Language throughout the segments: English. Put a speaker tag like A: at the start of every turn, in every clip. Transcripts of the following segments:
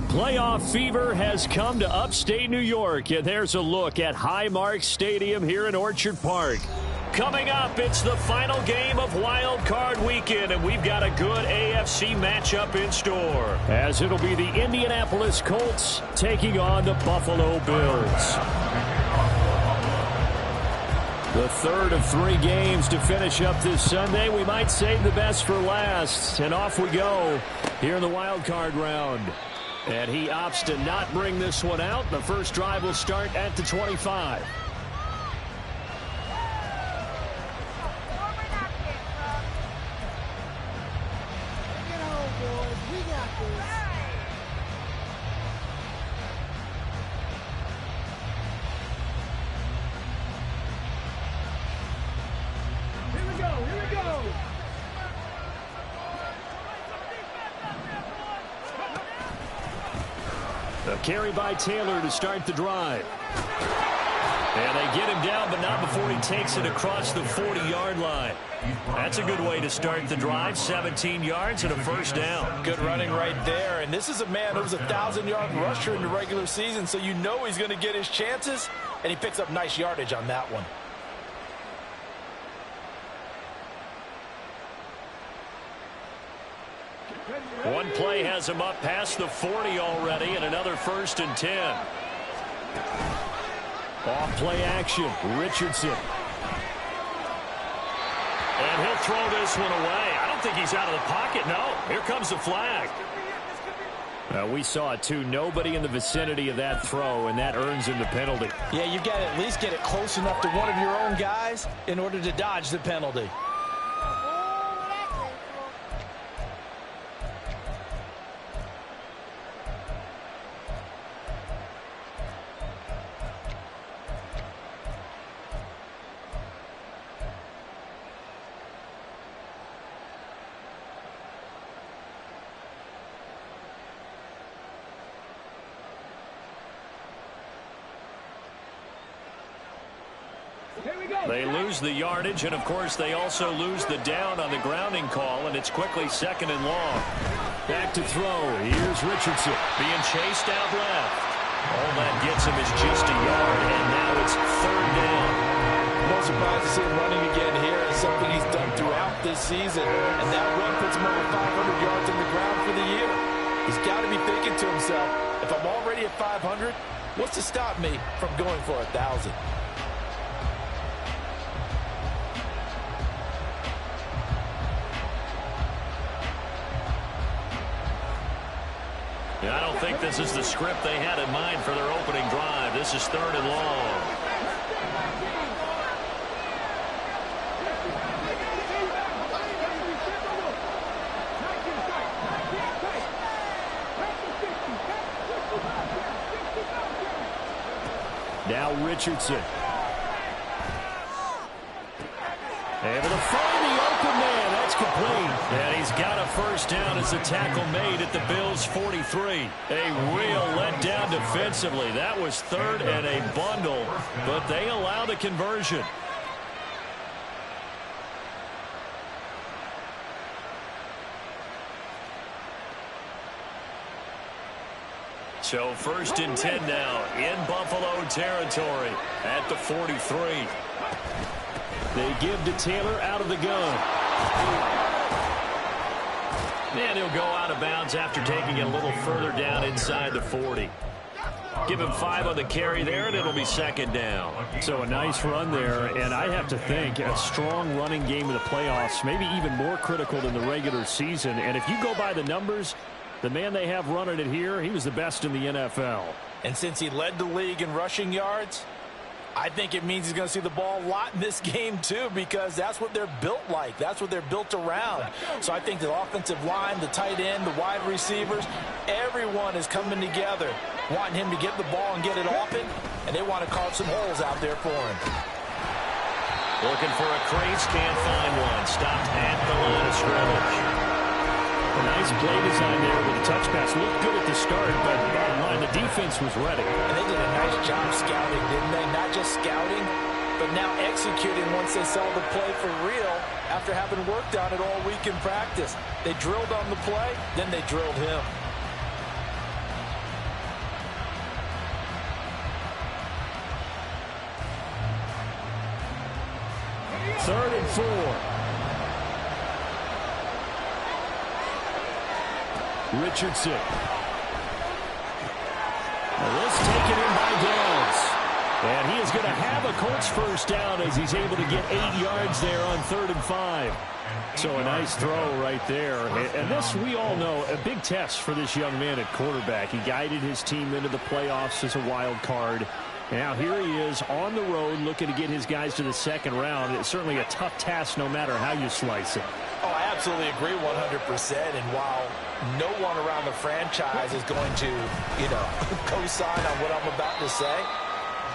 A: Playoff fever has come to upstate New York, and there's a look at Highmark Stadium here in Orchard Park. Coming up, it's the final game of Wild Card Weekend, and we've got a good AFC matchup in store, as it'll be the Indianapolis Colts taking on the Buffalo Bills. The third of 3 games to finish up this Sunday. We might save the best for last, and off we go here in the Wild Card round. And he opts to not bring this one out. The first drive will start at the 25. A carry by Taylor to start the drive. And they get him down, but not before he takes it across the 40-yard line. That's a good way to start the drive. 17 yards and a first down.
B: Good running right there. And this is a man who was a 1,000-yard rusher in the regular season, so you know he's going to get his chances, and he picks up nice yardage on that one.
A: One play has him up past the 40 already, and another 1st and 10. Off play action, Richardson. And he'll throw this one away. I don't think he's out of the pocket, no. Here comes the flag. We saw it too. Nobody in the vicinity of that throw, and that earns him the penalty.
B: Yeah, you've got to at least get it close enough to one of your own guys in order to dodge the penalty.
A: They lose the yardage, and of course they also lose the down on the grounding call, and it's quickly 2nd and long. Back to throw. Here's Richardson being chased out left. All that gets him is just a yard, and now it's 3rd down.
B: No surprise to see him running again here. It's something he's done throughout this season, and that run puts him over 500 yards on the ground for the year. He's got to be thinking to himself, if I'm already at 500, what's to stop me from going for 1,000?
A: I don't think this is the script they had in mind for their opening drive. This is 3rd and long. Now Richardson. Able to find the open man. That's complete. And he's got a first down as the tackle made at the Bills' 43. A real letdown defensively. That was 3rd and a bundle, but they allow the conversion. So 1st and 10 now in Buffalo territory at the 43. They give to Taylor out of the gun. And he'll go out of bounds after taking it a little further down inside the 40. Give him 5 on the carry there, and it'll be second down.
C: So a nice run there, and I have to think a strong running game in the playoffs, maybe even more critical than the regular season. And if you go by the numbers, the man they have running it here, he was the best in the NFL.
B: And since he led the league in rushing yards, I think it means he's going to see the ball a lot in this game, too, because that's what they're built like. That's what they're built around. So I think the offensive line, the tight end, the wide receivers, everyone is coming together, wanting him to get the ball and get it often, and they want to carve some holes out there for him.
A: Looking for a crease, can't find one. Stopped at the line of scrimmage.
C: A nice play design there with a touch pass. Looked good at the start, but bottom line, the defense was ready.
B: And they did a nice job scouting, didn't they? Not just scouting, but now executing once they saw the play for real after having worked on it all week in practice. They drilled on the play, then they drilled him.
C: Third and 4. Richardson. Now this taken in by Downs. And he is going to have a Colts first down as he's able to get 8 yards there on 3rd and 5. So a nice throw right there. And this, we all know, a big test for this young man at quarterback. He guided his team into the playoffs as a wild card. Now here he is on the road looking to get his guys to the second round. It's certainly a tough task no matter how you slice it.
B: Oh, I absolutely agree 100%. And while no one around the franchise is going to, co-sign on what I'm about to say,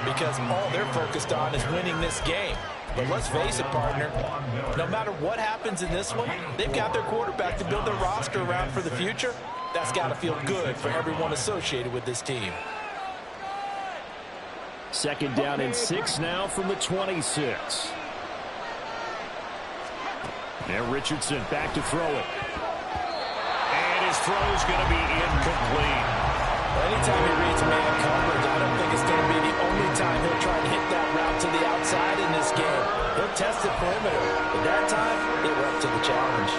B: because all they're focused on is winning this game. But let's face it, partner, no matter what happens in this one, they've got their quarterback to build their roster around for the future. That's got to feel good for everyone associated with this team.
C: Second down and 6 now from the 26. Now Richardson back to throw it.
A: And his throw's going to be incomplete.
B: Anytime he reads man coverage, I don't think it's going to be the only time he'll try and hit that route to the outside in this game. He'll test the perimeter, but that time, they were up to the challenge.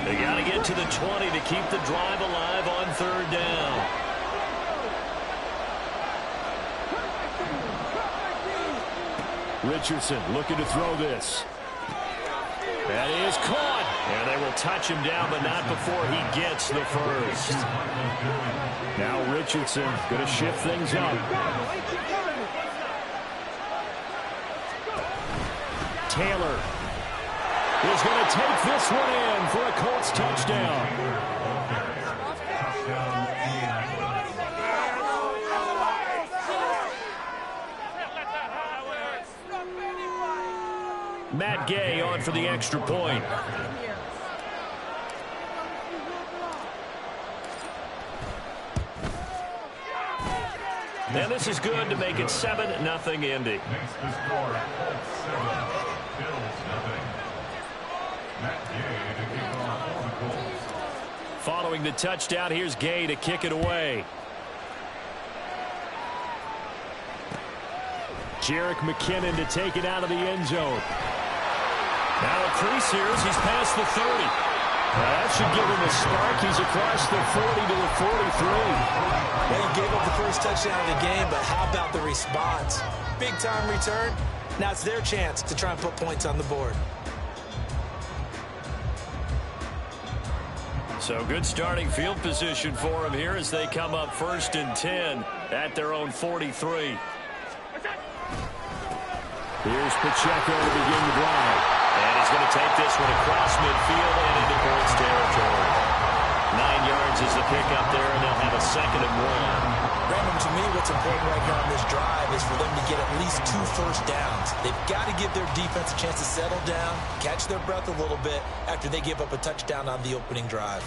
A: They got to get to the 20 to keep the drive alive on 3rd down.
C: Richardson looking to throw this.
A: That is caught. And they will touch him down, but not before he gets the first.
C: Now Richardson going to shift things up. Taylor is going to take this one in for a Colts touchdown.
A: Matt Gay on for the extra point. And this is good to make it 7-0 Indy. Following the touchdown, here's Gay to kick it away.
C: Jerick McKinnon to take it out of the end zone.
A: Now a crease here as he's past the 30.
C: Now that should give him a spark. He's across the 40 to the 43.
B: Well, he gave up the first touchdown of the game, but how about the response? Big-time return. Now it's their chance to try and put points on the board.
A: So good starting field position for him here as they come up 1st and 10 at their own 43.
C: Here's Pacheco to begin the drive.
A: And he's going to take this one across midfield and into Colts territory. 9 yards is the pickup there, and they'll have a 2nd and 1.
B: Brandon, to me, what's important right here on this drive is for them to get at least 2 first downs. They've got to give their defense a chance to settle down, catch their breath a little bit after they give up a touchdown on the opening drive.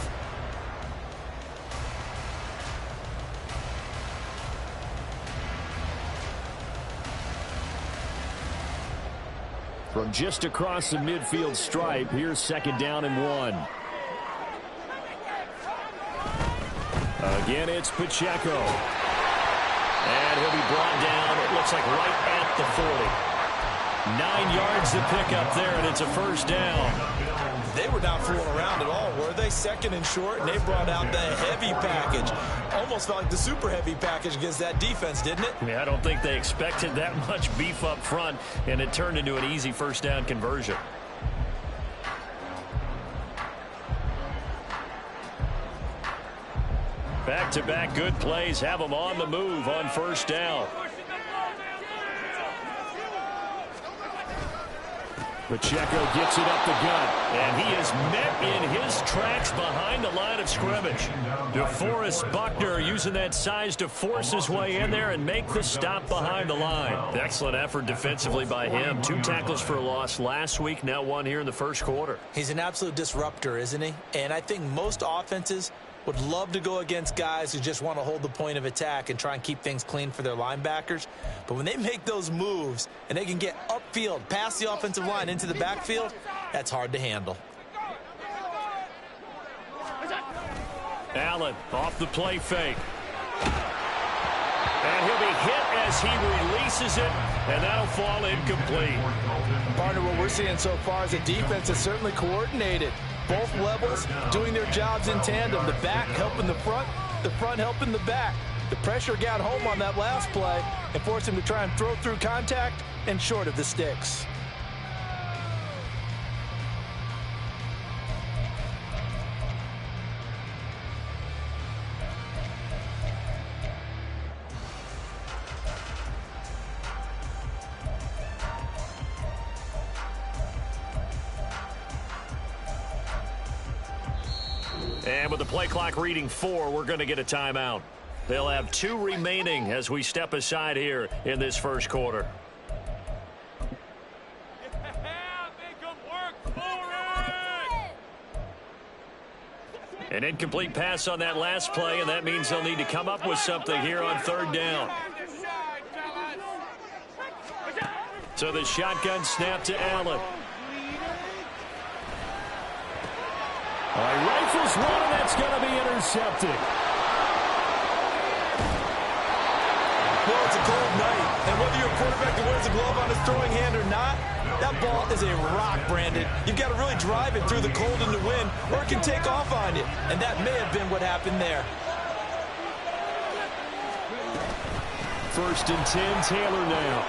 A: From just across the midfield stripe, here's 2nd down and 1. Again, it's Pacheco. And he'll be brought down, it looks like right at the 40. 9 yards to pick up there, and it's a 1st down.
B: They were not fooling around at all, were they? 2nd and short, and they brought out the heavy package. Almost felt like the super heavy package against that defense, didn't it?
A: Yeah, I don't think they expected that much beef up front, and it turned into an easy 1st down conversion. Back-to-back good plays have them on the move on 1st down. Pacheco gets it up the gut, and he is met in his tracks behind the line of scrimmage. DeForest Buckner using that size to force his way in there and make the stop behind the line. Excellent effort defensively by him. 2 tackles for a loss last week, now 1 here in the 1st quarter.
B: He's an absolute disruptor, isn't he? And I think most offenses would love to go against guys who just want to hold the point of attack and try and keep things clean for their linebackers. But when they make those moves and they can get upfield, past the offensive line into the backfield, that's hard to handle.
A: Allen off the play fake. And he'll be hit as he releases it, and that'll fall incomplete.
B: Partner, what we're seeing so far is the defense is certainly coordinated. Both levels doing their jobs in tandem. The back helping the front helping the back. The pressure got home on that last play and forced him to try and throw through contact and short of the sticks.
A: And with the play clock reading 4, we're going to get a timeout. They'll have 2 remaining as we step aside here in this 1st quarter. An incomplete pass on that last play, and that means they'll need to come up with something here on 3rd down. So the shotgun snap to Allen. All right, rifles one, and that's going to be intercepted.
B: Well, it's a cold night, and whether you're a quarterback that wears a glove on his throwing hand or not, that ball is a rock, Brandon. You've got to really drive it through the cold and the wind, or it can take off on you, and that may have been what happened there.
A: 1st and 10, Taylor now.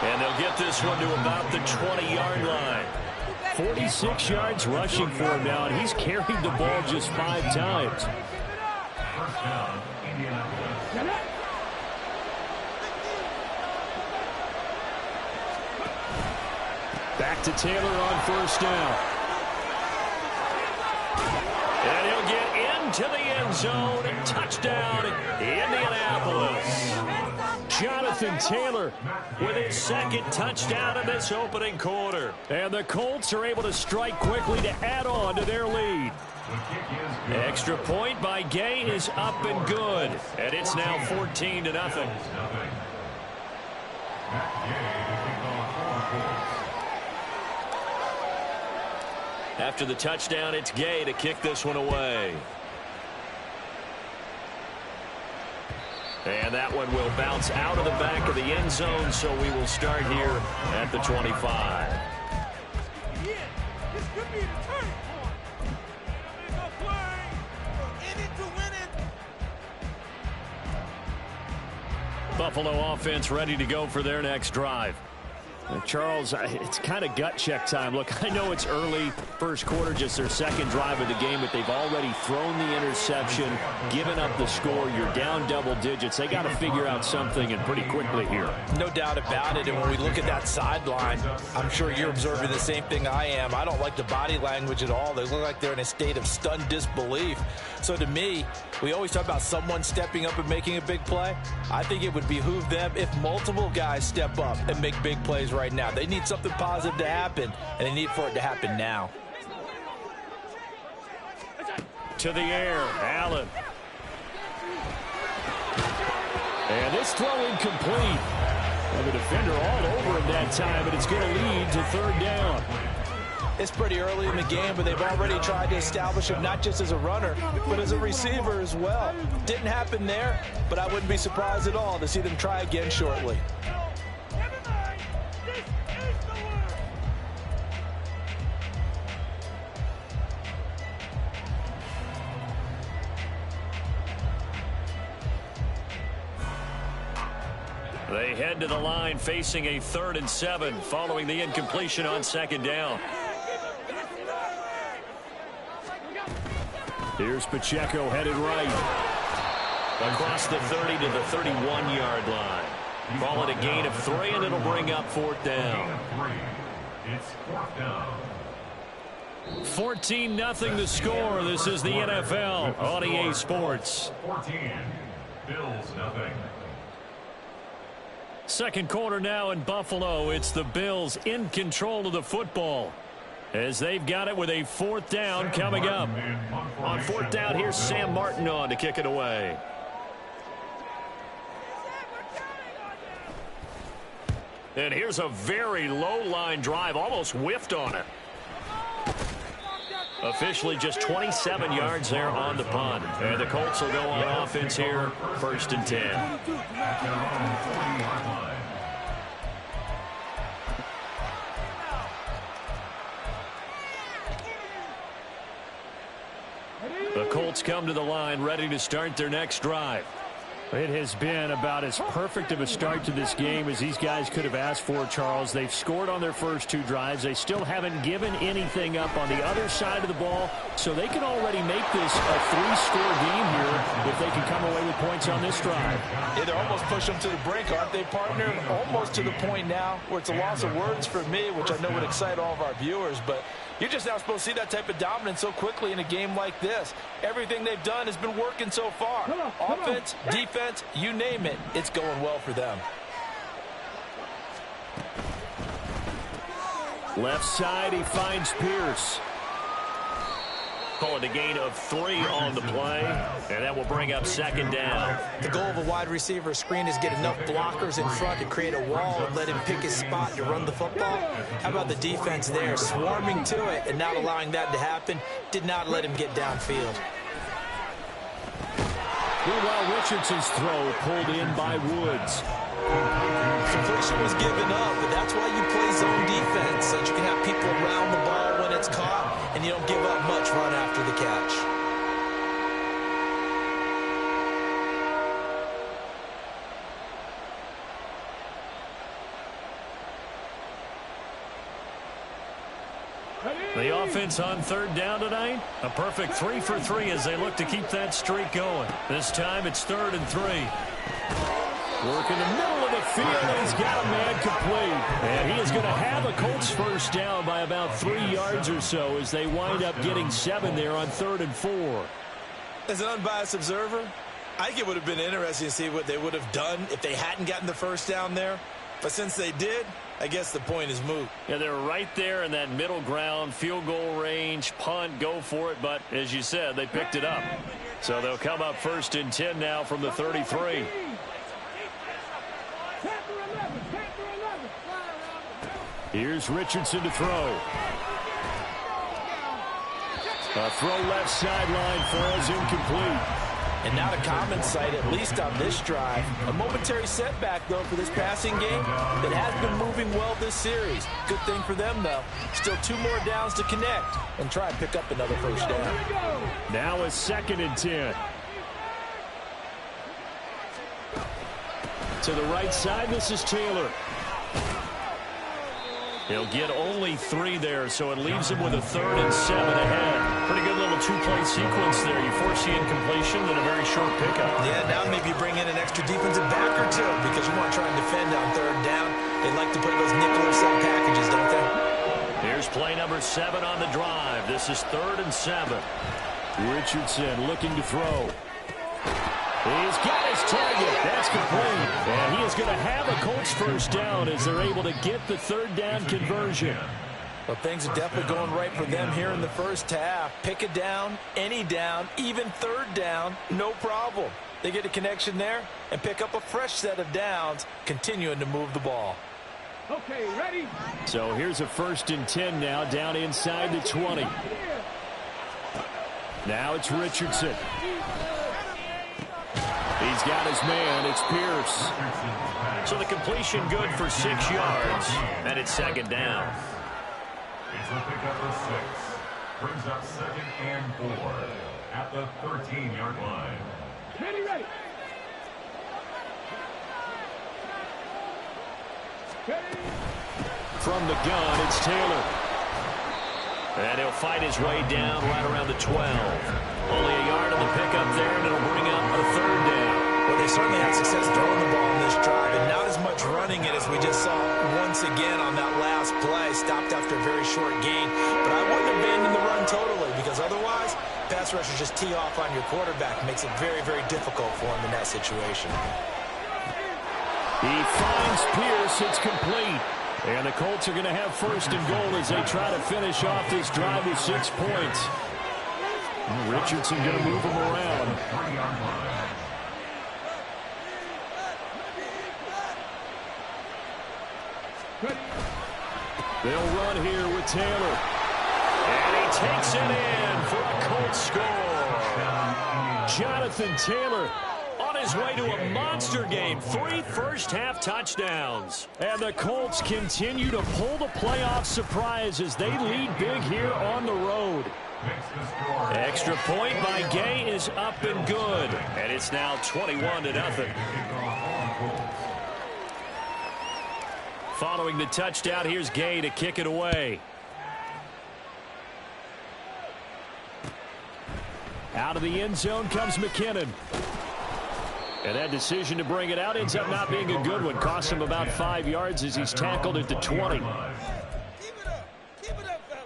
A: And they'll get this one to about the 20-yard line. 46 yards rushing for him now, and he's carried the ball just 5 times. Back to Taylor on 1st down. And he'll get into the end zone and touchdown, Indianapolis. Jonathan Taylor with his 2nd touchdown in this opening quarter. And the Colts are able to strike quickly to add on to their lead. Extra point by Gay is up and good. And it's now 14-0. After the touchdown, it's Gay to kick this one away. And that one will bounce out of the back of the end zone, so we will start here at the 25. Buffalo offense ready to go for their next drive. Charles, it's kind of gut check time. Look, I know it's early, 1st quarter, just their 2nd drive of the game, but they've already thrown the interception, given up the score. You're down double digits. They got to figure out something, and pretty quickly here.
B: No doubt about it, and when we look at that sideline, I'm sure you're observing the same thing I am. I don't like the body language at all. They look like they're in a state of stunned disbelief. So to me, we always talk about someone stepping up and making a big play. I think it would behoove them if multiple guys step up and make big plays right now. They need something positive to happen, and they need for it to happen now.
A: To the air, Allen. And this throw incomplete.
C: And the defender all over him that time, and it's going to lead to third down.
B: It's pretty early in the game, but they've already tried to establish him not just as a runner, but as a receiver as well. Didn't happen there, but I wouldn't be surprised at all to see them try again shortly.
A: They head to the line facing a 3rd and 7 following the incompletion on 2nd down.
C: Here's Pacheco headed right.
A: Across the 30 to the 31-yard line. Call it a gain of 3, and it'll bring up 4th down.
D: It's 4th down.
A: 14-0 the score. This is the NFL on EA Sports.
D: 14. Bills nothing.
A: Second quarter now in Buffalo. It's the Bills in control of the football as they've got it with a 4th down coming up. On 4th down, here's Sam Martin on to kick it away. And here's a very low line drive, almost whiffed on it. Officially just 27 yards there on the punt. And the Colts will go on offense here, 1st and 10. The Colts come to the line ready to start their next drive.
C: It has been about as perfect of a start to this game as these guys could have asked for, Charles. They've scored on their first 2 drives. They still haven't given anything up on the other side of the ball, so they can already make this a 3-score game here if they can come away with points on this drive.
B: Yeah, they're almost pushing them to the brink, aren't they, partner? Almost to the point now where it's a loss of words for me, which I know would excite all of our viewers, but you're just not supposed to see that type of dominance so quickly in a game like this. Everything they've done has been working so far. Offense, defense, you name it, it's going well for them.
C: Left side, he finds Pierce.
A: Call it a gain of 3 on the play, and that will bring up 2nd down.
E: The goal of a wide receiver screen is get enough blockers in front to create a wall and let him pick his spot to run the football. How about the defense there, swarming to it and not allowing that to happen? Did not let him get downfield.
C: Meanwhile, Richardson's throw pulled in by Woods.
E: Completion was given up, but that's why you play zone defense, so that you can have people around the ball when it's caught, and you don't give up much run after the catch.
A: The offense on 3rd down tonight, a perfect 3 for 3 as they look to keep that streak going. This time it's 3rd and 3.
C: Work in the middle of the field, and he's got a man complete. And he is going to have a Colts 1st down by about 3 yards or so as they wind up getting 7 there on 3rd and 4.
B: As an unbiased observer, I think it would have been interesting to see what they would have done if they hadn't gotten the 1st down there. But since they did, I guess the point is moot.
A: Yeah, they're right there in that middle ground, field goal range, punt, go for it. But as you said, they picked it up. So they'll come up 1st and 10 now from the 33.
C: Here's Richardson to throw. A throw left sideline falls incomplete.
B: And not a common sight, at least on this drive. A momentary setback, though, for this passing game that has been moving well this series. Good thing for them, though. Still 2 more downs to connect and try and pick up another 1st down.
C: Now a 2nd and 10. To the right side, this is Taylor.
A: He'll get only 3 there, so it leaves him with a 3rd and 7 ahead. Pretty good little 2-play sequence there. You force the incompletion, then a very short pickup.
E: Yeah, now maybe you bring in an extra defensive back or 2 because you want to try and defend on 3rd down. They like to play those nickel or sub packages, don't they?
A: Here's play number 7 on the drive. This is 3rd and 7.
C: Richardson looking to throw. He's got his target. That's complete. And he is going to have a Colts 1st down as they're able to get the 3rd down conversion.
B: Well, things are definitely going right for them here in the 1st half. Pick a down, any down, even 3rd down, no problem. They get a connection there and pick up a fresh set of downs, continuing to move the ball.
C: Okay, ready? So here's a 1st and 10 now, down inside the 20. Now it's Richardson. He's got his man. It's Pierce.
A: So the completion good for 6 yards, and it's 2nd down.
D: It's a pickup of 6. Brings up 2nd and 4 at the 13-yard line.
C: Ready. From the gun, it's Taylor.
A: And he'll fight his way down right around the 12. Only a yard on the pickup there, and it'll bring up a 3rd down.
E: Well, they certainly had success throwing the ball in this drive, and not as much running it as we just saw once again on that last play. Stopped after a very short gain. But I wouldn't abandon the run totally, because otherwise, pass rushers just tee off on your quarterback. It makes it very, very difficult for him in that situation.
C: He finds Pierce. It's complete. And the Colts are going to have 1st and goal as they try to finish off this drive with 6 points. Richardson going to move him around. They'll run here with Taylor.
A: And he takes it in for a Colts score.
C: Jonathan Taylor
A: On his way to a monster game. 3 first-half touchdowns.
C: And the Colts continue to pull the playoff surprise as they lead big here on the road.
A: Extra point by Gay is up and good. And it's now 21-0. Following the touchdown, here's Gay to kick it away.
C: Out of the end zone comes McKinnon. And that decision to bring it out ends up not being a good one. Costs him about 5 yards as he's tackled at the 20.
F: Keep it up, fellas.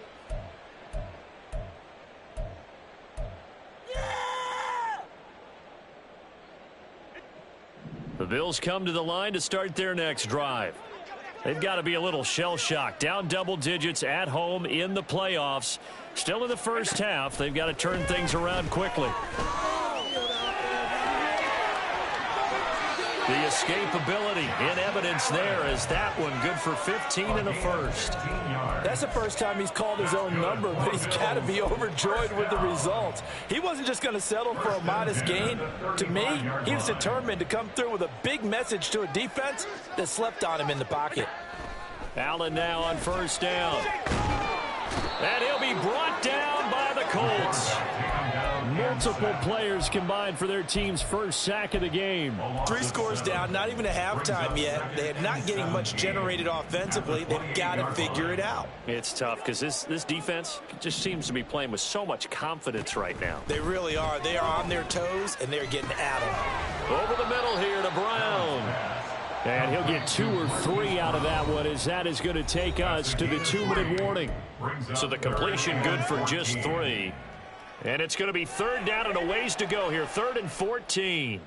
A: The Bills come to the line to start their next drive. They've got to be a little shell-shocked. Down double digits at home in the playoffs. Still in the first half. They've got to turn things around quickly. The escapability in evidence there as that one good for 15 in the first.
B: That's the first time he's called his own number, but he's got to be overjoyed with the results. He wasn't just going to settle for a modest gain. To me, he was determined to come through with a big message to a defense that slept on him in the pocket.
A: Allen now on 1st down. And he'll be brought down by the Colts.
C: Multiple players combined for their team's first sack of the game.
E: 3 scores down, not even a halftime yet. They are not getting much generated offensively. They've got to figure it out.
A: It's tough because this defense just seems to be playing with so much confidence right now.
E: They really are. They are on their toes, and they're getting at them.
A: Over the middle here to Brown.
C: And he'll get 2 or 3 out of that one as that is going to take us to the 2-minute warning.
A: So the completion good for just 3. And it's going to be 3rd down and a ways to go here. 3rd and 14.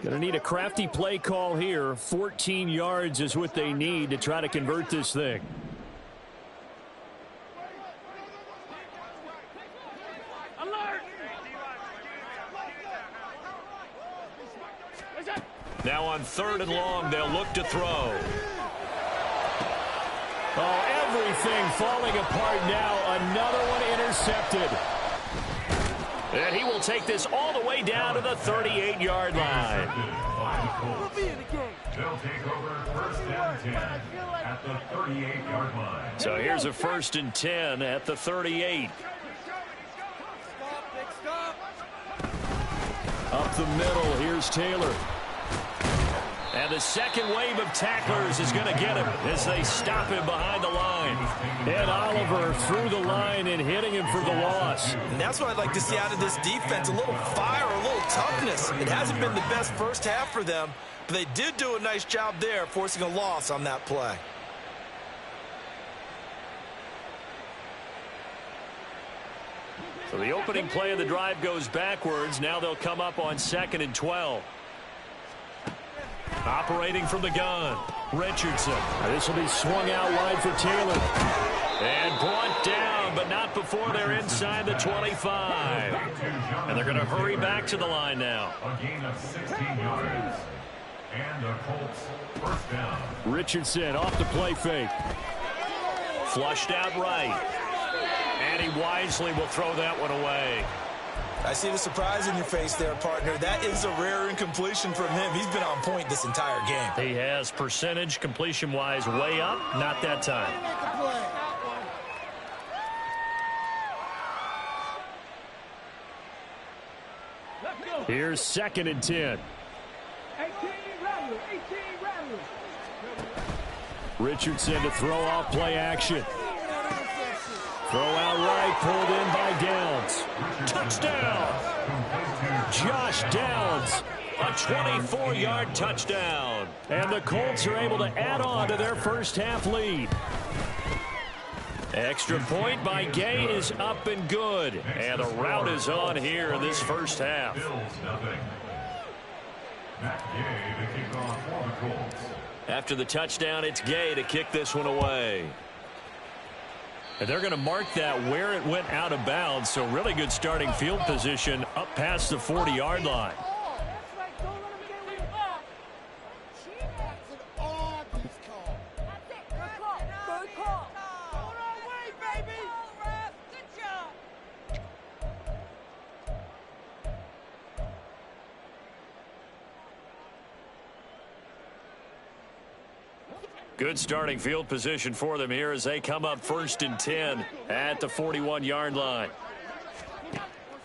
C: Going to need a crafty play call here. 14 yards is what they need to try to convert this thing.
A: Now on 3rd and long, they'll look to throw.
C: Oh, everything falling apart now. Another one intercepted.
A: And he will take this all the way down to the 38-yard line.
F: We'll be in the game.
D: They'll take over 1st and 10 at the 38-yard line.
A: So here's a 1st and 10 at the 38.
C: Up the middle, here's Taylor.
A: And the second wave of tacklers is going to get him as they stop him behind the line.
C: And Oliver through the line and hitting him for the loss.
E: And that's what I'd like to see out of this defense, a little fire, a little toughness. It hasn't been the best first half for them, but they did do a nice job there, forcing a loss on that play.
A: So the opening play of the drive goes backwards. Now they'll come up on 2nd and 12. Operating from the gun, Richardson. This will be swung out wide for Taylor. And brought down, but not before they're inside the 25. And they're going to hurry back to the line now.
D: A gain of 16 yards. And the Colts first down.
C: Richardson off the play fake.
A: Flushed out right. And he wisely will throw that one away.
E: I see the surprise in your face there, partner. That is a rare incompletion from him. He's been on point this entire game.
A: He has percentage completion-wise way up. Not that time.
C: Here's 2nd and 10. Richardson to throw off play action. Throw out right, pulled in by Downs. Touchdown! Josh Downs, a 24-yard touchdown. And the Colts are able to add on to their first half lead. Extra point by Gay is up and good. And the route is on here in this first half. After the touchdown, it's Gay to kick this one away. And they're going to mark that where it went out of bounds. So really good starting field position up past the 40-yard line. Good starting field position for them here as they come up 1st and 10 at the 41-yard line.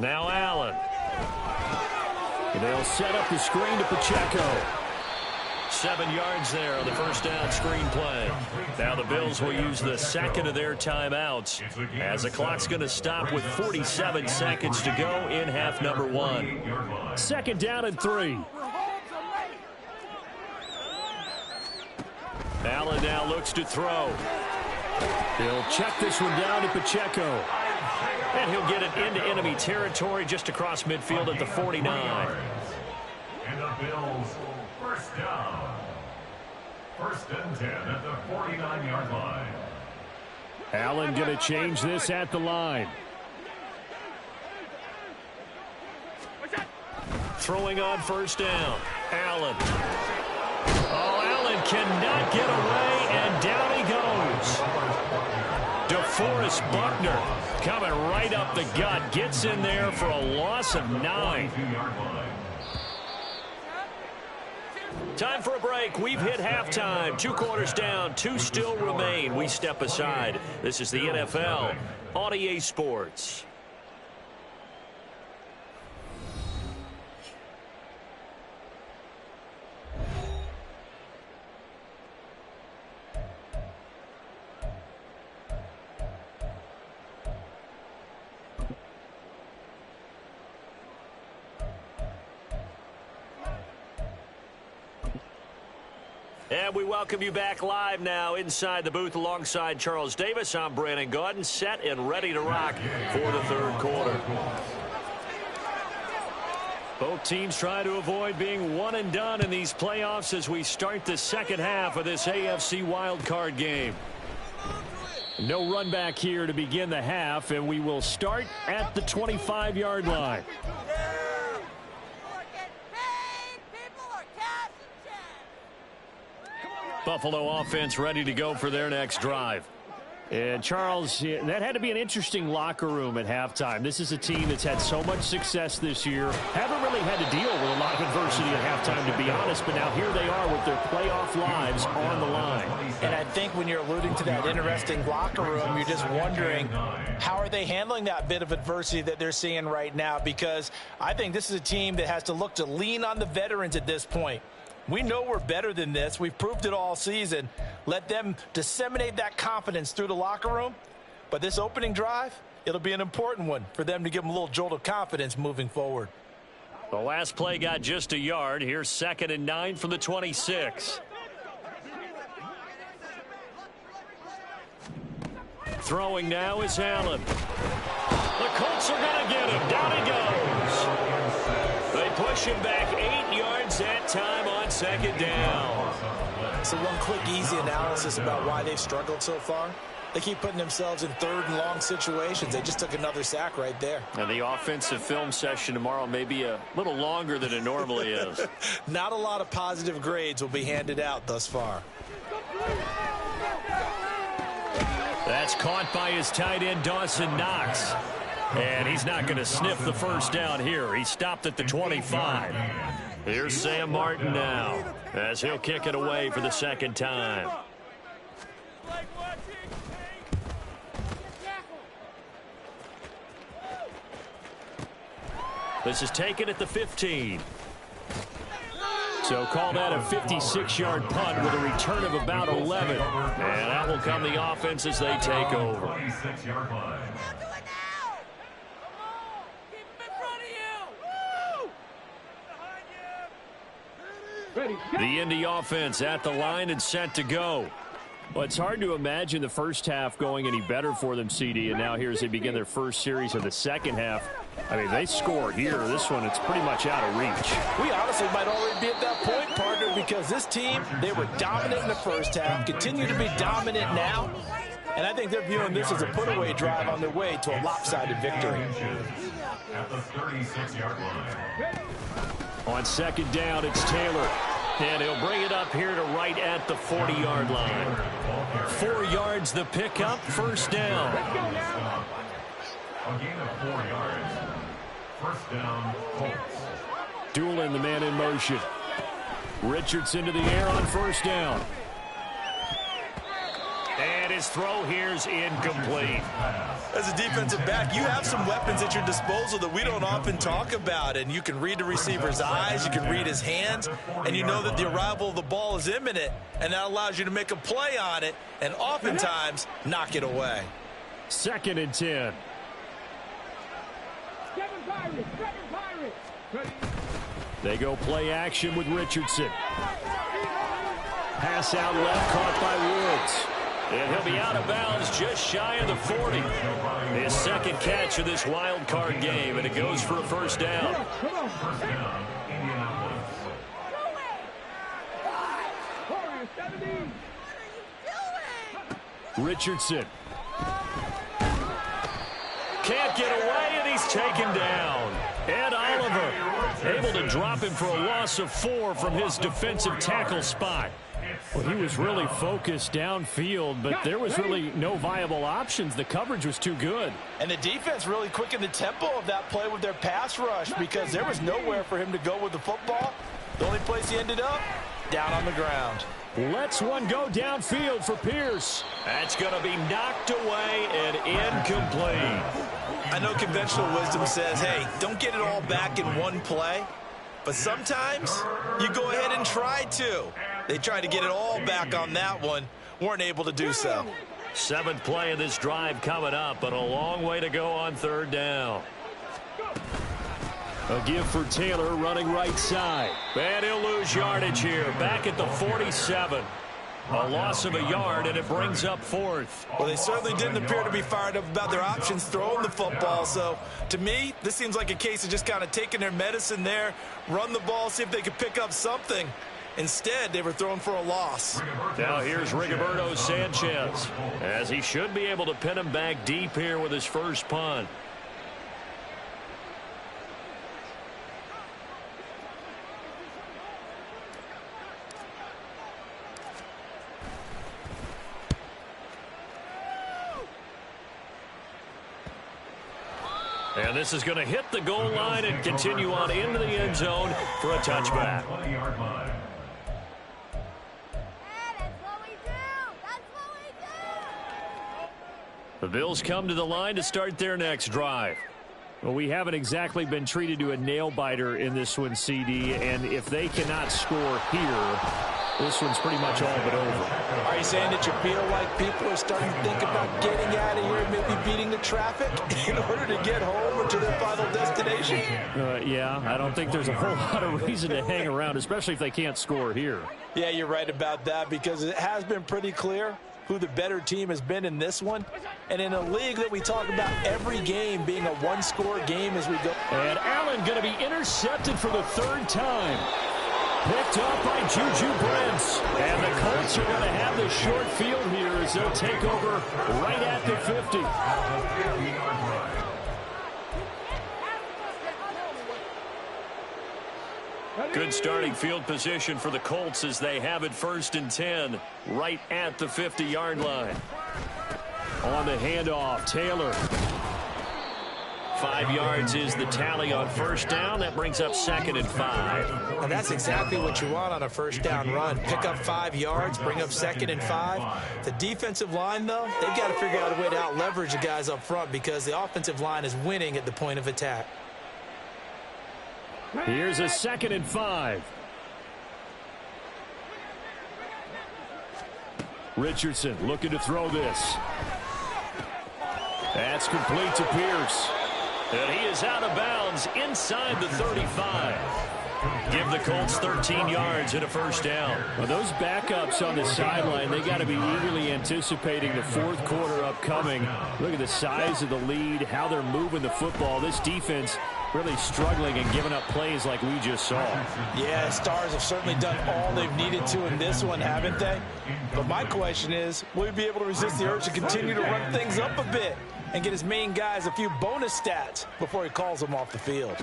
C: Now Allen. And they'll set up the screen to Pacheco. 7 yards there on the first down screen play. Now the Bills will use the second of their timeouts as the clock's going to stop with 47 seconds to go in half number 1. 2nd down and 3.
A: Allen now looks to throw.
C: He'll check this one down to Pacheco.
A: And he'll get it into enemy territory just across midfield at the 49.
D: And the Bills first down. 1st and 10 at the 49-yard line.
C: Allen going to change this at the line.
A: Throwing on 1st down. Allen. Oh, Allen cannot get away, and down he goes. DeForest Buckner coming right up the gut. Gets in there for a loss of 9. Time for a break. We've hit halftime. 2 quarters down. 2 still remain. We step aside. This is the NFL on EA Sports. And we welcome you back live now inside the booth alongside Charles Davis. I'm Brandon Gaudin, set and ready to rock for the 3rd quarter.
C: Both teams try to avoid being one and done in these playoffs as we start the second half of this AFC wildcard game. No run back here to begin the half, and we will start at the 25-yard line. Buffalo offense ready to go for their next drive. And Charles, that had to be an interesting locker room at halftime. This is a team that's had so much success this year. Haven't really had to deal with a lot of adversity at halftime, to be honest. But now here they are with their playoff lives on the line.
E: And I think when you're alluding to that interesting locker room, you're just wondering, how are they handling that bit of adversity that they're seeing right now? Because I think this is a team that has to look to lean on the veterans at this point. We know we're better than this. We've proved it all season. Let them disseminate that confidence through the locker room. But this opening drive, it'll be an important one for them to give them a little jolt of confidence moving forward.
A: The last play got just a yard. Here's 2nd and 9 from the 26. Throwing now is Allen. The Colts are going to get him. Down he goes. They put push him back 8 yards that time on second down.
E: So one quick, easy analysis about why they've struggled so far. They keep putting themselves in third and long situations. They just took another sack right there.
A: And the offensive film session tomorrow may be a little longer than it normally is.
E: Not a lot of positive grades will be handed out thus far.
A: That's caught by his tight end, Dawson Knox. And he's not going to sniff the first down here. He stopped at the 25. Here's Sam Martin now as he'll kick it away for the second time. This is taken at the 15. So call that a 56-yard punt with a return of about 11. And that will come the offense as they take over.
D: 26-yard line.
A: The Indy offense at the line and set to go. Well, it's hard to imagine the first half going any better for them, CD, and now here as they begin their first series of the second half. I mean, they score here. This one, it's pretty much out of reach.
B: We honestly might already be at that point, partner, because this team, they were dominant in the first half, continue to be dominant now, and I think they're viewing this as a put-away drive on their way to a lopsided victory.
D: At the 36-yard line.
A: On second down, it's Taylor. And he'll bring it up here to right at the 40-yard line. 4 yards the pickup, first down.
D: A gain of 4 yards. First down, Colts.
A: Doolin, the man in motion. Richardson to the air on first down. And his throw here's incomplete.
E: As a defensive back, you have some weapons at your disposal that we don't often talk about, and you can read the receiver's eyes, you can read his hands, and you know that the arrival of the ball is imminent, and that allows you to make a play on it and oftentimes knock it away.
A: Second and 10. They go play action with Richardson. Pass out left, caught by Woods. And he'll be out of bounds just shy of the 40. His second catch of this wild card game, and it goes for a first down.
D: First down, Indianapolis.
A: Richardson. Can't get away, and he's taken down. Ed Oliver able to drop him for a loss of 4 from his defensive tackle spot. Well, he was really focused downfield, but there was really no viable options. The coverage was too good.
B: And the defense really quickened the tempo of that play with their pass rush because there was nowhere for him to go with the football. The only place he ended up, down on the ground.
A: Lets one go downfield for Pierce. That's going to be knocked away and incomplete.
E: I know conventional wisdom says, hey, don't get it all back in one play. But sometimes you go ahead and try to. They tried to get it all back on that one. Weren't able to do so.
A: 7th play of this drive coming up, but a long way to go on third down. A give for Taylor running right side. And he'll lose yardage here. Back at the 47. A loss of a yard, and it brings up 4th.
E: Well, they certainly didn't appear to be fired up about their options throwing the football. So, to me, this seems like a case of just kind of taking their medicine there, run the ball, see if they could pick up something. Instead, they were throwing for a loss.
A: Now here's Rigoberto Sanchez, as he should be able to pin him back deep here with his first punt. And this is going to hit the goal line and continue on into the end zone for a touchback.
D: 20-yard line.
A: The Bills come to the line to start their next drive. Well, we haven't exactly been treated to a nail-biter in this one, CD, and if they cannot score here, this one's pretty much all but over.
E: Are you saying that you feel like people are starting to think about getting out of here and maybe beating the traffic in order to get home or to their final destination?
A: Yeah, I don't think there's a whole lot of reason to hang around, especially if they can't score here.
E: Yeah, you're right about that because it has been pretty clear
B: who the better team has been in this one. And in a league that we talk about every game being a one-score game as we go.
C: And Allen going to be intercepted for the third time. Picked up by Juju Brents. And the Colts are going to have the short field here as they'll take over right at the 50. Good starting field position for the Colts as they have it 1st and 10 right at the 50-yard line. On the handoff, Taylor. 5 yards is the tally on 1st down. That brings up 2nd and 5.
E: And that's exactly what you want on a 1st down run. Pick up 5 yards, bring up 2nd and 5. The defensive line, though, they've got to figure out a way to out-leverage the guys up front because the offensive line is winning at the point of attack.
C: Here's a 2nd and 5. Richardson looking to throw this. That's complete to Pierce. And he is out of bounds inside the 35. Give the Colts 13 yards and a 1st down. Well, those backups on the sideline, they got to be eagerly anticipating the 4th quarter upcoming. Look at the size of the lead, how they're moving the football. This defense really struggling and giving up plays like we just saw.
B: Yeah, Stars have certainly done all they've needed to in this one, haven't they? But my question is, will he be able to resist the urge to continue to run things up a bit and get his main guys a few bonus stats before he calls them off the field?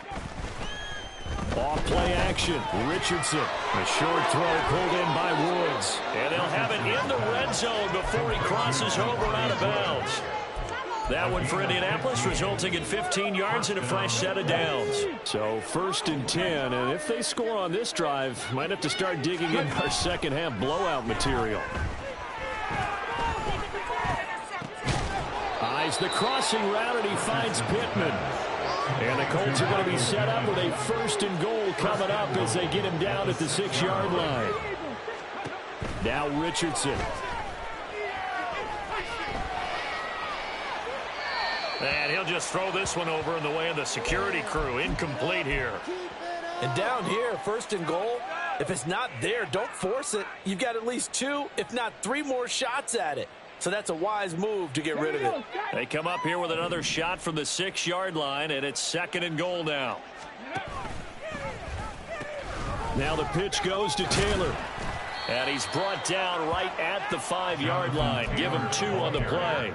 C: Off play action. Richardson. A short throw pulled in by Woods. And they'll have it in the red zone before he crosses over out of bounds. That one for Indianapolis, resulting in 15 yards and a fresh set of downs. So 1st and 10, and if they score on this drive, might have to start digging in our second half blowout material. Eyes the crossing route, and he finds Pittman. And the Colts are going to be set up with a 1st and goal coming up as they get him down at the 6-yard line. Now Richardson. And he'll just throw this one over in the way of the security crew. Incomplete here.
B: And down here, 1st and goal, if it's not there, don't force it. You've got at least 2, if not 3 more shots at it. So that's a wise move to get rid of it.
C: They come up here with another shot from the 6-yard line, and it's 2nd and goal now. Now the pitch goes to Taylor. And he's brought down right at the 5-yard line. Give him 2 on the play.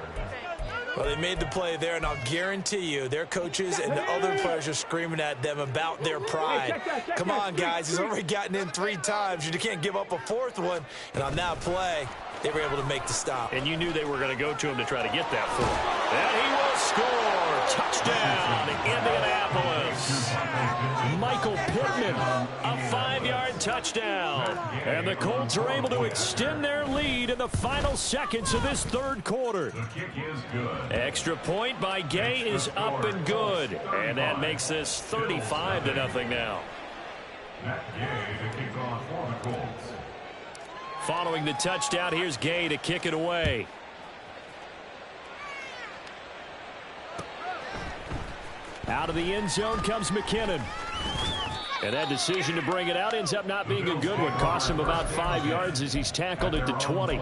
E: Well, they made the play there, and I'll guarantee you their coaches and the other players are screaming at them about their pride. Come on, guys. He's already gotten in 3 times. You can't give up a 4th one. And on that play, they were able to make the stop.
C: And you knew they were going to go to him to try to get that 4th. And he will score. Touchdown, Indianapolis. Michael Pittman, a 5-yard touchdown. And the Colts are able to extend their lead in the final seconds of this 3rd quarter.
D: The kick is good.
C: Extra point by Gay is up and good. And that makes this 35-0 now.
D: Matt Gay to kick off for the Colts.
C: Following the touchdown, here's Gay to kick it away. Out of the end zone comes McKinnon. And that decision to bring it out ends up not being a good one. Costs him about 5 yards as he's tackled at the 20.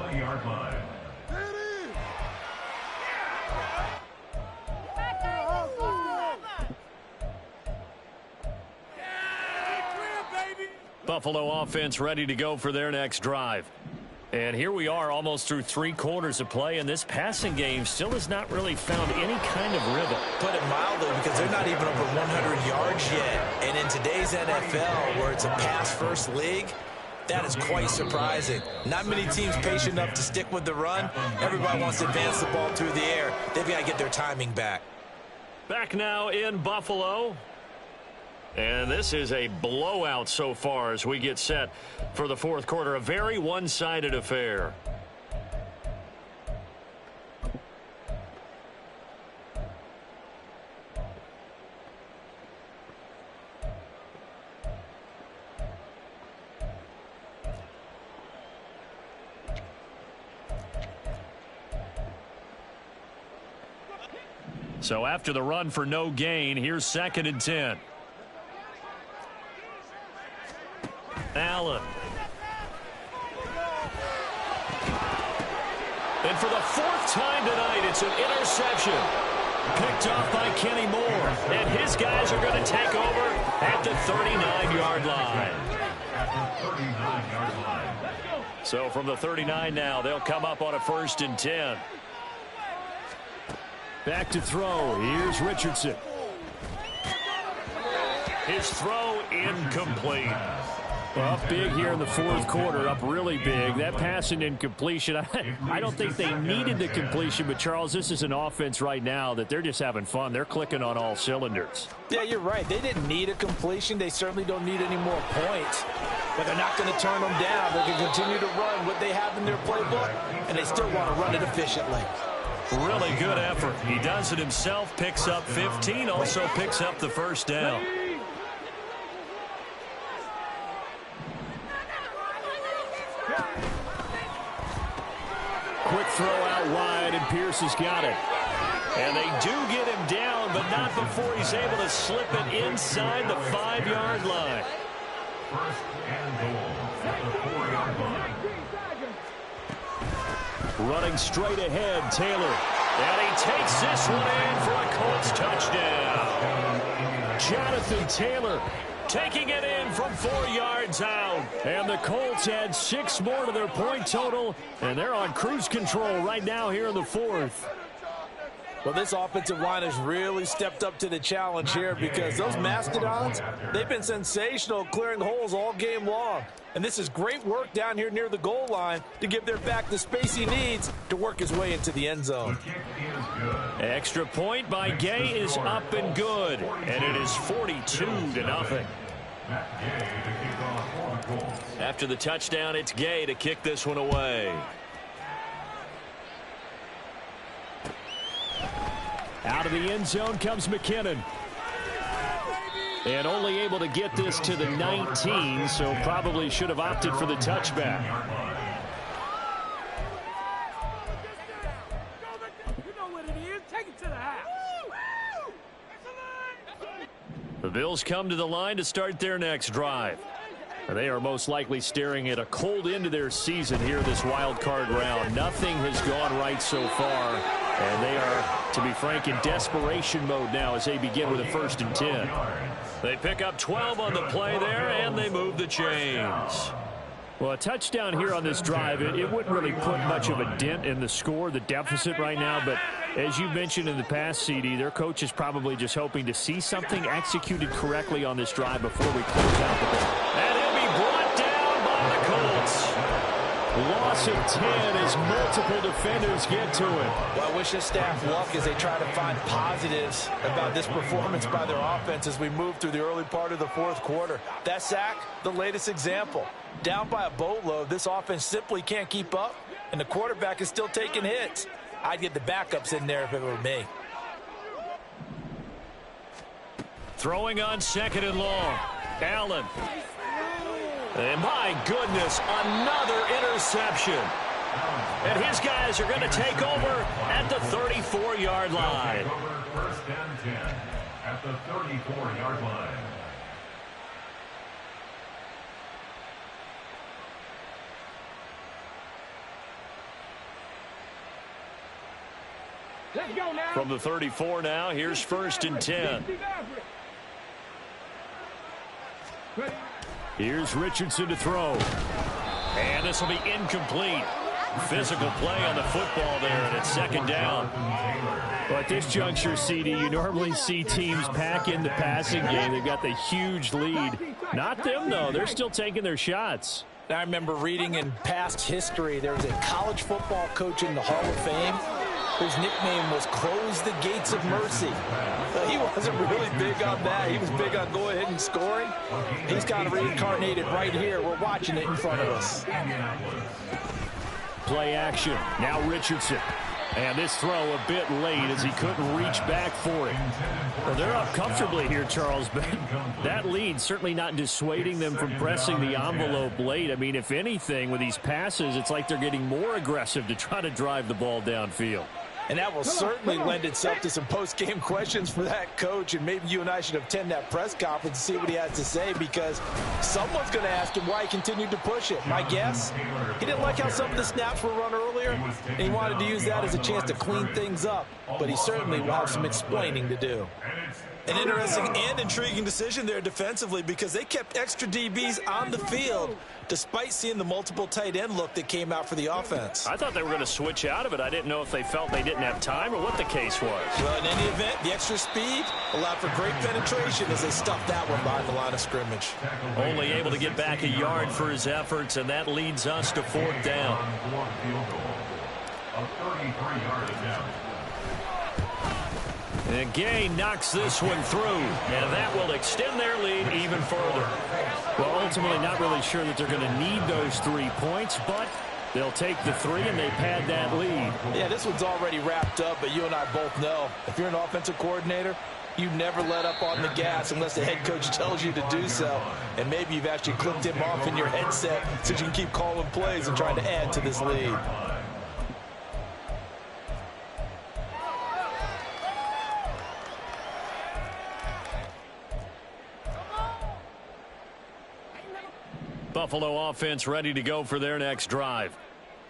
C: Buffalo offense ready to go for their next drive. And here we are almost through 3 quarters of play, and this passing game still has not really found any kind of rhythm.
E: Put it mildly, because they're not even over 100 yards yet. And in today's NFL, where it's a pass-first league, that is quite surprising. Not many teams patient enough to stick with the run. Everybody wants to advance the ball through the air. They've got to get their timing back.
C: Back now in Buffalo. And this is a blowout so far as we get set for the 4th quarter. A very one-sided affair. So after the run for no gain, here's 2nd and 10. Allen.
A: And for the fourth time tonight, it's an interception. Picked off by Kenny Moore. And his guys are going to take over at the 39-yard line. So from the 39 now, they'll come up on a 1st and 10.
C: Back to throw. Here's Richardson.
A: His throw incomplete.
C: Well, up big here in the fourth quarter, up really big. That pass and incompletion, I don't think they needed the completion, but, Charles, this is an offense right now that they're just having fun. They're clicking on all cylinders.
E: Yeah, you're right. They didn't need a completion. They certainly don't need any more points. But they're not going to turn them down. They're going to continue to run what they have in their playbook, and they still want to run it efficiently.
A: Really good effort. He does it himself, picks up 15, also picks up the first down.
C: Quick throw out wide, and Pierce has got it.
A: And they do get him down, but not before he's able to slip it inside the 5-yard line.
D: First and goal at the 4-yard line.
C: Running straight ahead, Taylor.
A: And he takes this one in for a Colts touchdown.
C: Jonathan Taylor
A: taking it in from 4 yards out.
C: And the Colts add 6 more to their point total, and they're on cruise control right now here in the fourth.
E: Well, this offensive line has really stepped up to the challenge here because those Mastodons, they've been sensational clearing holes all game long. And this is great work down here near the goal line to give their back the space he needs to work his way into the end zone.
A: Extra point by Gay is up and good. And it is 42-0. After the touchdown, it's Gay to kick this one away.
C: Out of the end zone comes McKinnon. And only able to get this to the 19, so probably should have opted for the touchback.
A: The Bills come to the line to start their next drive.
C: They are most likely staring at a cold end to their season here this wild card round. Nothing has gone right so far, and they are, to be frank, in desperation mode now as they begin with a 1st and 10.
A: They pick up 12 on the play there, and they move the chains.
C: Well, a touchdown here on this drive, it wouldn't really put much of a dent in the score, the deficit right now, but as you mentioned in the past, CD, their coach is probably just hoping to see something executed correctly on this drive before we close out the ball.
A: And he'll be brought down by the Colts.
C: Loss of 10 as multiple defenders get to him.
E: Well, I wish this staff luck as they try to find positives about this performance by their offense as we move through the early part of the fourth quarter. That sack, the latest example. Down by a boatload, this offense simply can't keep up, and the quarterback is still taking hits. I'd get the backups in there if it were me.
A: Throwing on 2nd and long. Allen. And my goodness, another interception. And his guys are going to take over at the 34-yard line.
D: First and 10 at the 34-yard line.
A: From the 34 now, here's 1st and 10.
C: Here's Richardson to throw.
A: And this will be incomplete. Physical play on the football there, and it's 2nd down.
C: Well, at this juncture, CD, you normally see teams pack in the passing game. They've got the huge lead. Not them, though. They're still taking their shots.
E: I remember reading in past history, there was a college football coach in the Hall of Fame whose nickname was Close the Gates of Mercy. He wasn't really big on that. He was big on go ahead and scoring. He's kind of reincarnated right here. We're watching it in front of us.
C: Play action. Now Richardson. And this throw a bit late as he couldn't reach back for it. Well, they're up comfortably here, Charles, but that lead certainly not dissuading them from pressing the envelope late. I mean, if anything, with these passes, it's like they're getting more aggressive to try to drive the ball downfield.
B: And that will certainly lend itself to some post-game questions for that coach, and maybe you and I should attend that press conference and see what he has to say, because someone's going to ask him why he continued to push it. My guess, he didn't like how some of the snaps were run earlier, and he wanted to use that as a chance to clean things up, but he certainly will have some explaining to do.
E: An interesting and intriguing decision there defensively, because they kept extra DBs on the field despite seeing the multiple tight end look that came out for the offense.
A: I thought they were going to switch out of it. I didn't know if they felt they didn't have time or what the case was.
E: Well, in any event, the extra speed allowed for great penetration as they stuffed that one behind the line of scrimmage.
A: Only able to get back a yard for his efforts, and that leads us to 4th down.
D: A 33-yard attempt.
A: And Gay knocks this one through, and that will extend their lead even further. Well, ultimately not really sure that they're going to need those 3 points, but they'll take the 3 and they pad that lead.
B: Yeah, this one's already wrapped up, but you and I both know if you're an offensive coordinator, you never let up on the gas unless the head coach tells you to do so. And maybe you've actually clicked him off in your headset so you can keep calling plays and trying to add to this lead.
A: Buffalo offense ready to go for their next drive.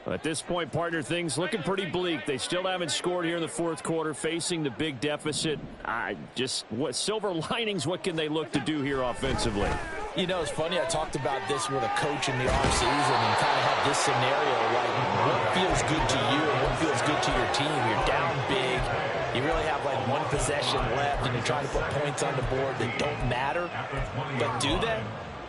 A: At this point, partner, things looking pretty bleak. They still haven't scored here in the 4th quarter, facing the big deficit. What silver linings, what can they look to do here offensively?
B: You know, it's funny, I talked about this with a coach in the offseason and kind of had this scenario, like what feels good to you and what feels good to your team. You're down big. You really have like one possession left and you're trying to put points on the board that don't matter. But do they?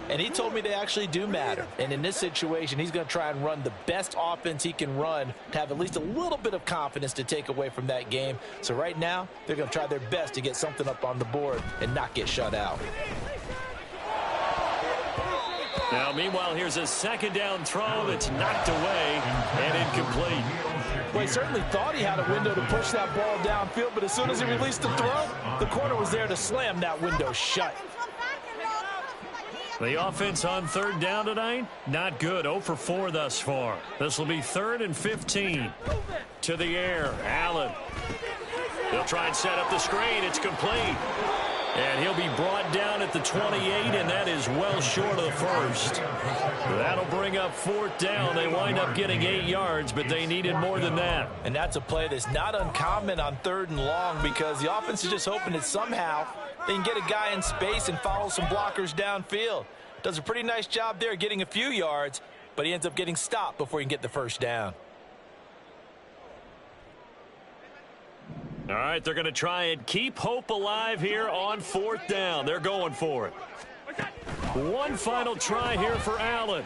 B: And he told me they actually do matter. And in this situation, he's going to try and run the best offense he can run to have at least a little bit of confidence to take away from that game. So right now, they're going to try their best to get something up on the board and not get shut out.
A: Now, meanwhile, here's a 2nd down throw that's knocked away and incomplete.
B: Well, he certainly thought he had a window to push that ball downfield, but as soon as he released the throw, the corner was there to slam that window shut.
A: The offense on 3rd down tonight, not good. 0 for 4 thus far. This will be 3rd and 15. To the air, Allen. They'll try and set up the screen. It's complete. And he'll be brought down at the 28, and that is well short of the first. That'll bring up 4th down. They wind up getting 8 yards, but they needed more than that.
B: And that's a play that's not uncommon on 3rd and long, because the offense is just hoping that somehow they can get a guy in space and follow some blockers downfield. Does a pretty nice job there getting a few yards, but he ends up getting stopped before he can get the first down.
A: All right, they're going to try and keep hope alive here on 4th down. They're going for it. One final try here for Allen.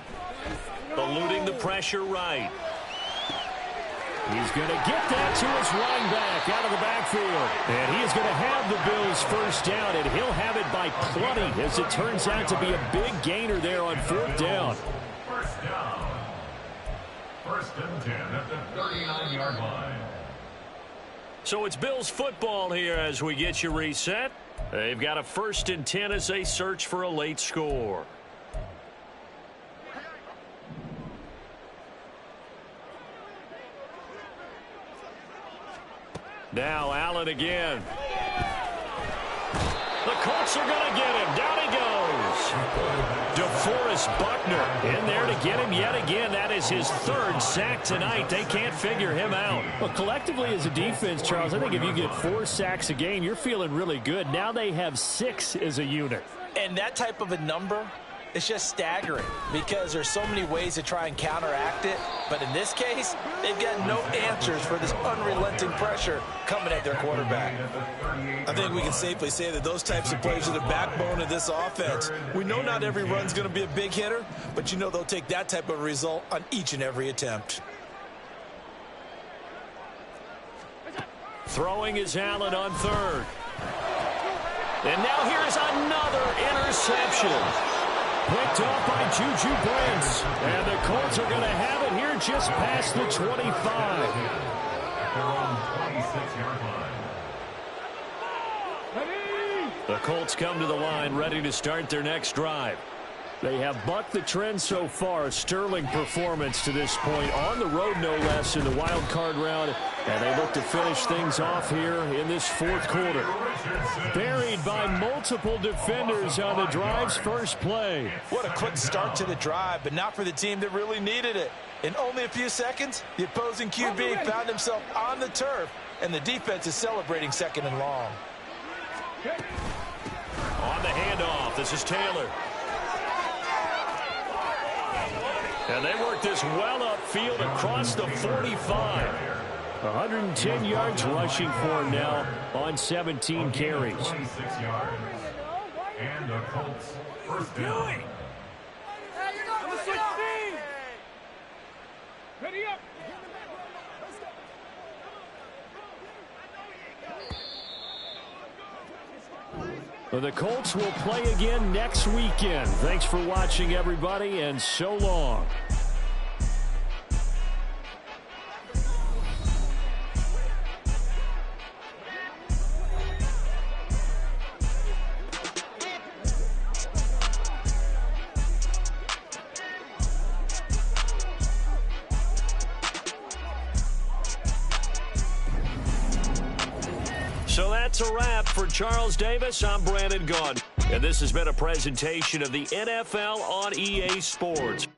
A: Eluding the pressure right. He's going to get that to his running back out of the backfield. And he is going to have the Bills' first down, and he'll have it by plenty, as it turns out to be a big gainer there on 4th down.
D: First down. 1st and 10 at the 39-yard line.
A: So it's Bills football here as we get you reset. They've got a 1st and 10 as they search for a late score. Now Allen again. The Colts are going to get him. Down he goes. DeForest Buckner in there to get him yet again. That is his 3rd sack tonight. They can't figure him out.
C: Well, collectively as a defense, Charles, I think if you get 4 sacks a game, you're feeling really good. Now they have 6 as a unit.
E: And that type of a number, it's just staggering, because there's so many ways to try and counteract it. But in this case, they've got no answers for this unrelenting pressure coming at their quarterback. I think we can safely say that those types of plays are the backbone of this offense. We know not every run's going to be a big hitter, but you know they'll take that type of result on each and every attempt.
A: Throwing is Allen on 3rd. And now here's another interception. Picked off by Juju Brents. And the Colts are going to have it here just past the 25. The Colts come to the line ready to start their next drive. They have bucked the trend so far. Sterling performance to this point. On the road, no less, in the wild card round. And they look to finish things off here in this fourth quarter. Buried by multiple defenders on the drive's first play.
B: What a quick start to the drive, but not for the team that really needed it. In only a few seconds, the opposing QB found himself on the turf, and the defense is celebrating second and long.
A: On the handoff, this is Taylor. And they work this well upfield across the 45. 110 yards rushing for him now on 17 carries.
D: 26 yards. And the Colts first down.
F: Ready up.
A: Well, the Colts will play again next weekend. Thanks for watching, everybody, and so long. So that's a wrap for Charles Davis. I'm Brandon Gaudin, and this has been a presentation of the NFL on EA Sports.